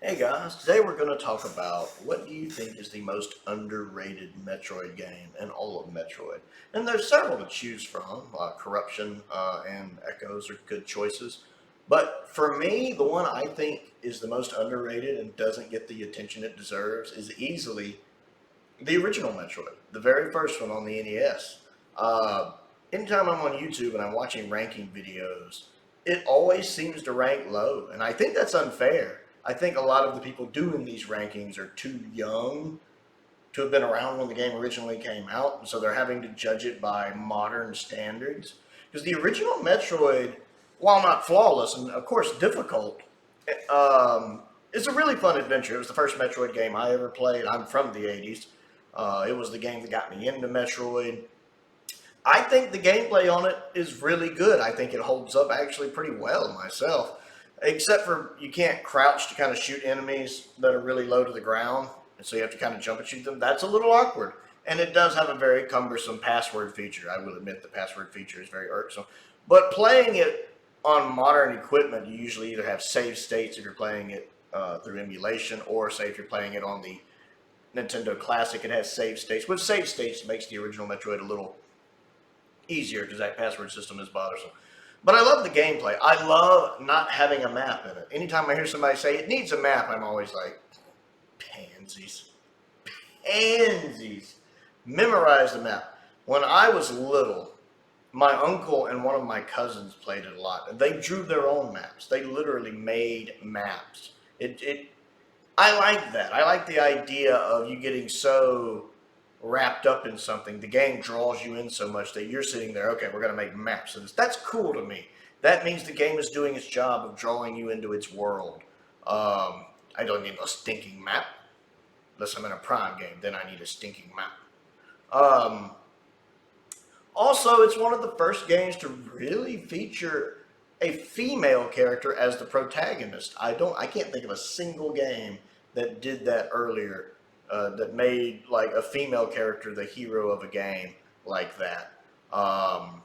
Hey guys, today we're going to talk about what do you think is the most underrated Metroid game in all of Metroid. And there's several to choose from. Corruption and Echoes are good choices. But for me, the one I think is the most underrated and doesn't get the attention it deserves is easily the original Metroid, the very first one on the NES. Anytime I'm on YouTube and I'm watching ranking videos, it always seems to rank low, and I think that's unfair. I think a lot of the people doing these rankings are too young to have been around when the game originally came out, and so they're having to judge it by modern standards. Because the original Metroid, while not flawless and of course difficult, it's a really fun adventure. It was the first Metroid game I ever played. I'm from the '80s. It was the game that got me into Metroid. I think the gameplay on it is really good. I think it holds up actually pretty well myself. Except for you can't crouch to kind of shoot enemies that are really low to the ground, and so you have to kind of jump and shoot them. That's a little awkward. And it does have a very cumbersome password feature. I will admit the password feature is very irksome. But playing it on modern equipment, you usually either have save states if you're playing it through emulation, or say if you're playing it on the Nintendo Classic, it has save states. With save states, it makes the original Metroid a little easier because that password system is bothersome. But I love the gameplay. I love not having a map in it. Anytime I hear somebody say it needs a map, I'm always like, pansies. Pansies. Memorize the map. When I was little, my uncle and one of my cousins played it a lot. And they drew their own maps. They literally made maps. I like that. I like the idea of you getting so wrapped up in something. The game draws you in so much that you're sitting there, okay, we're going to make maps of this. That's cool to me. That means the game is doing its job of drawing you into its world. I don't need a stinking map. Unless I'm in a Prime game, then I need a stinking map. Also, it's one of the first games to really feature a female character as the protagonist. I can't think of a single game that did that earlier, that made like a female character the hero of a game like that. And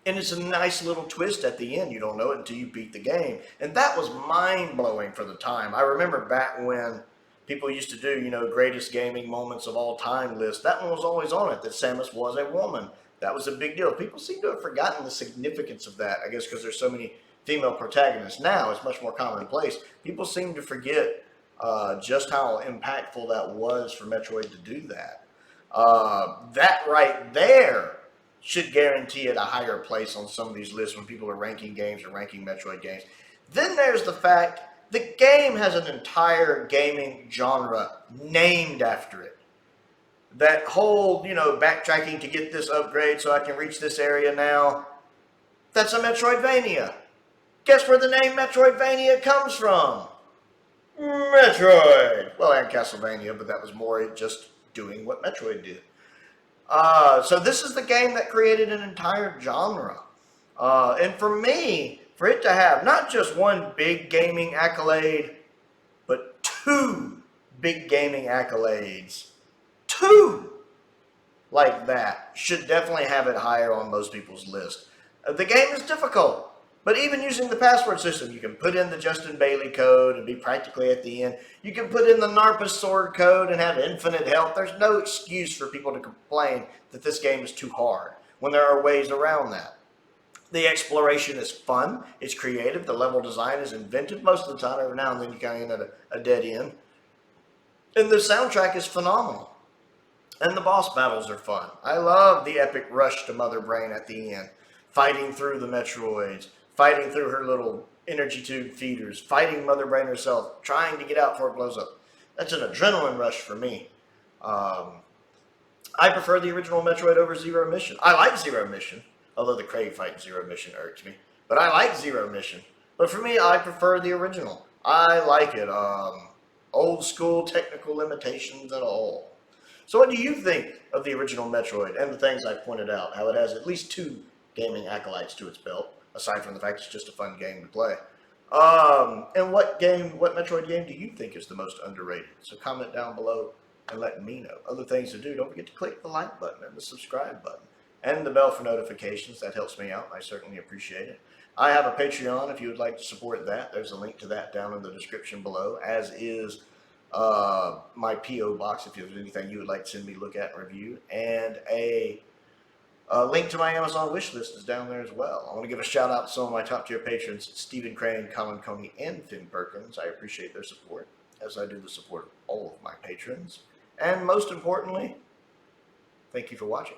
it's a nice little twist at the end. You don't know it until you beat the game. And that was mind-blowing for the time. I remember back when people used to do, greatest gaming moments of all time list. That one was always on it, that Samus was a woman. That was a big deal. People seem to have forgotten the significance of that, I guess because there's so many female protagonists. Now it's much more commonplace. People seem to forget just how impactful that was for Metroid to do that. That right there should guarantee it a higher place on some of these lists when people are ranking games or ranking Metroid games. Then there's the fact the game has an entire gaming genre named after it. That whole, backtracking to get this upgrade so I can reach this area now, that's a Metroidvania. Guess where the name Metroidvania comes from? Metroid. Well, and Castlevania, but that was more just doing what Metroid did. So this is the game that created an entire genre. And for me, for it to have not just one big gaming accolade, but two big gaming accolades, two like that, should definitely have it higher on most people's list. The game is difficult. But even using the password system, you can put in the Justin Bailey code and be practically at the end. You can put in the Narpa sword code and have infinite health. There's no excuse for people to complain that this game is too hard when there are ways around that. The exploration is fun. It's creative. The level design is inventive. Most of the time, every now and then, you kind of end at a dead end. And the soundtrack is phenomenal. And the boss battles are fun. I love the epic rush to Mother Brain at the end. Fighting through the Metroids. Fighting through her little energy tube feeders, fighting Mother Brain herself, trying to get out before it blows up. That's an adrenaline rush for me. I prefer the original Metroid over Zero Mission. I like Zero Mission, although the Crave fight in Zero Mission irks me. But I like Zero Mission. But for me, I prefer the original. I like it. Old school technical limitations and all. So what do you think of the original Metroid and the things I pointed out? How it has at least two gaming acolytes to its belt, aside from the fact it's just a fun game to play. And what Metroid game do you think is the most underrated? So comment down below and let me know. Other things to do, don't forget to click the like button and the subscribe button and the bell for notifications. That helps me out. I certainly appreciate it. I have a Patreon if you would like to support that. There's a link to that down in the description below, as is my P.O. box if there's anything you would like to send me to look at and review. And a link to my Amazon wish list is down there as well. I want to give a shout out to some of my top tier patrons, Stephen Crane, Colin Coney, and Finn Perkins. I appreciate their support, as I do the support of all of my patrons. And most importantly, thank you for watching.